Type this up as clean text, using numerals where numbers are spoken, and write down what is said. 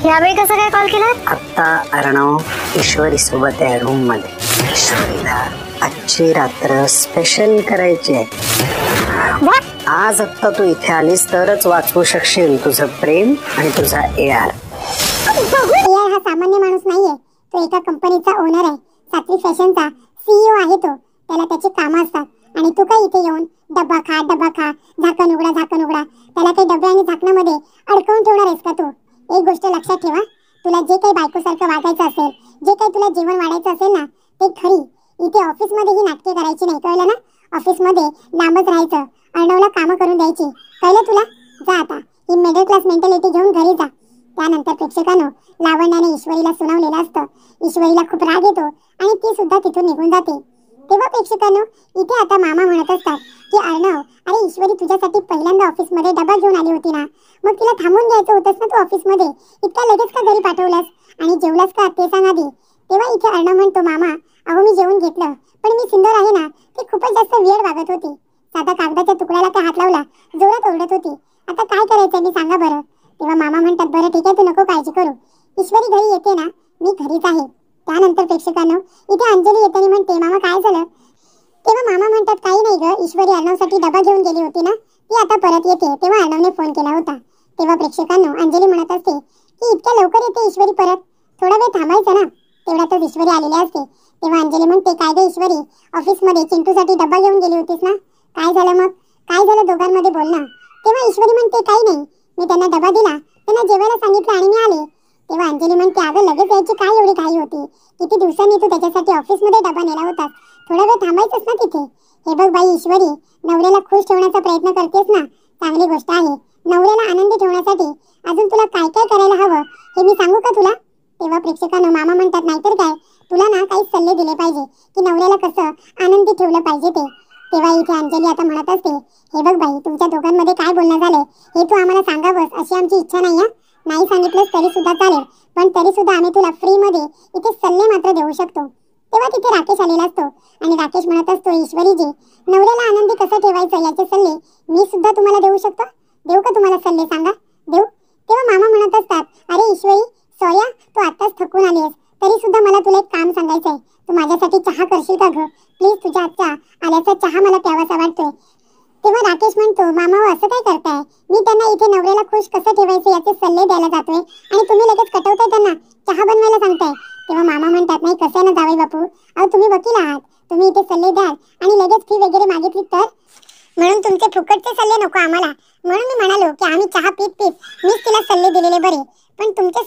यावेळी कसं काय कॉल केला? आता अर्णव ईश्वरी सोबत आहे रूम मध्ये. ईश्वरीला आजची रात्र स्पेशल करायची आहे. आज आता तू इथे आलीस तरच वाचवू शकशील तुझं प्रेम आणि तुझा एआर. एआर हा सामान्य माणूस नाहीये. तो एका कंपनीचा ओनर आहे. सात्विक फॅशनचा सीईओ आहे तो. त्याला त्याची कामं असतात आणि तू काय इथे येऊन डब्बा खा, झाकण उघडा, त्याला काही डब्या आणि झाकणामध्ये अडकवून ठेवणार आहेस का तू? एक गोष्ट लक्षात ठेवा, तुला जे काही बायकोसारखं वागायचं असेल, जे काही तुला जेवण वाढायचं असेल ना, ते खरी इथे ऑफिसमध्ये ही नाटके करायची नाही, कळलं ना? ऑफिसमध्ये लांबच राहायचं, अर्णवला कामं करून द्यायची, कळलं तुला? जा आता, ही मिडल क्लास मेंटॅलिटी घेऊन घरी जा. त्यानंतर प्रेक्षकांनो, लावण्याने ईश्वरीला सुनावलेलं असतं. ईश्वरीला खूप राग येतो आणि ती सुद्धा तिथून निघून जाते. तेव्हा प्रेक्षकांनो, इथे आता मामा म्हणत असतात की अर्णव, अरे ईश्वरी तुझ्यासाठी पहिल्यांदा ऑफिसमध्ये डबा घेऊन आली होती ना, मग तिला थांबून घ्यायचं होतंस ना तू ऑफिसमध्ये, इतका लगेच का घरी पाठवलंस आणि जेवलास का ते सांग आधी. तेव्हा इथे अर्णव म्हणतो, मामा अहो मी जेवून घेतलं, पण मी सुंदर आहे ना, ती खूपच जास्त वेळ वागत होती, साधा कागदाच्या तुकड्याला काय हात लावला, जोरात ओरडत होती, आता काय करायचं मी सांगा बरं. तेव्हा मामा म्हणतात, बरं ठीक आहे, तू नको काळजी करू, ईश्वरी घरी येते ना, मी घरीच आहे. त्यानंतर प्रेक्षकांनो, इथे अंजली येते आणि म्हणते, मामा काय झालं? तेव्हा मामा म्हणतात, काही नाही ग, ईश्वरी अर्णवसाठी डबा घेऊन गेली होती ना, ती आता परत येते, तेव्हा अर्णवने फोन केला होता. तेव्हा प्रेक्षकांनो, अंजली म्हणत असते की इतक्या लवकर येते ईश्वरी परत, थोडा वेळ थांबायचं ना. तेवढ्यातच ईश्वरी आलेली असते. तेव्हा अंजली म्हणते, काय ग ईश्वरी, ऑफिसमध्ये चिंटूसाठी डबा घेऊन गेली होतीस ना, काय झालं मग, काय झालं दोघांमध्ये बोलणं? तेव्हा ईश्वरी म्हणते, काही नाही, मी त्यांना डबा दिला, त्यांना जेवायला सांगितलं आणि मी आले. तेव्हा अंजली म्हणते, अगं लगेच यायची काय एवढी घाई होती, किती दिवसांनी तू त्याच्यासाठी ऑफिसमध्ये डबा नेला होता, थोडा वेळ थांबायचंच ना तिथे. हे बघ बाई ईश्वरी, नवऱ्याला खुश ठेवण्याचा प्रयत्न करतेस ना, चांगली गोष्ट आहे. नवऱ्याला आनंदी ठेवण्यासाठी अजून तुला काय काय करायला हवं हे मी सांगू का तुला? तेव्हा प्रेक्षकांनो, मामा म्हणतात, नाहीतर काय, तुला ना काही सल्ले दिले पाहिजे की नवऱ्याला कसं आनंदी ठेवलं पाहिजे ते. तेव्हा इथे अंजली आता म्हणत असते, हे बघ बाई, तुमच्या दोघांमध्ये काय बोलणं झालंय हे तू आम्हाला सांगावंस अशी आमची इच्छा नाही आहे. नाही सांगितलंस तरी सुद्धा चालेल, पण तरी सुद्धा आम्ही तुला फ्री मध्ये इथे सल्ले मात्र देऊ शकतो. तेव्हा तिथे राकेश आलेला असतो आणि राकेश म्हणत असतो, ईश्वरीजी, नवऱ्याला आनंदी कसं ठेवायचं याचे सल्ले मी सुद्धा तुम्हाला देऊ शकतो. देऊ का तुम्हाला सल्ले, सांगा, देऊ? तेव्हा मामा म्हणत असतात, अरे ईश्वरी, सॉया, तू आत्ताच थकून आलीस, तरी सुद्धा मला तुला एक काम सांगायचं आहे. तू माझ्यासाठी चहा करशील का ग? प्लीज, तुझ्या हातचा आल्याचा चहा मला प्यावासा वाटतोय. तेव्हा राकेश म्हणतो, मामा असं काय करताय, मी त्यांना इथे नवऱ्याला खुश कसं ठेवायचं याचे सल्ले द्यायला जातोय आणि तुम्ही लगेच कटवताय त्यांना, चहा बनवायला सांगताय. तेव्हा मामा म्हणतात, नाही कसं आहे ना जावई बापू, अहो तुम्ही वकील आहात, तुम्ही इथे सल्ले द्याल आणि लगेच फी वगैरे मागितली तर, म्हणून तुमचे फुकटचे सल्ले नको आम्हाला. म्हणून मी म्हणालो की आम्ही चहा पीत मीच तिला सल्ले दिलेले बरे, पण तुमचे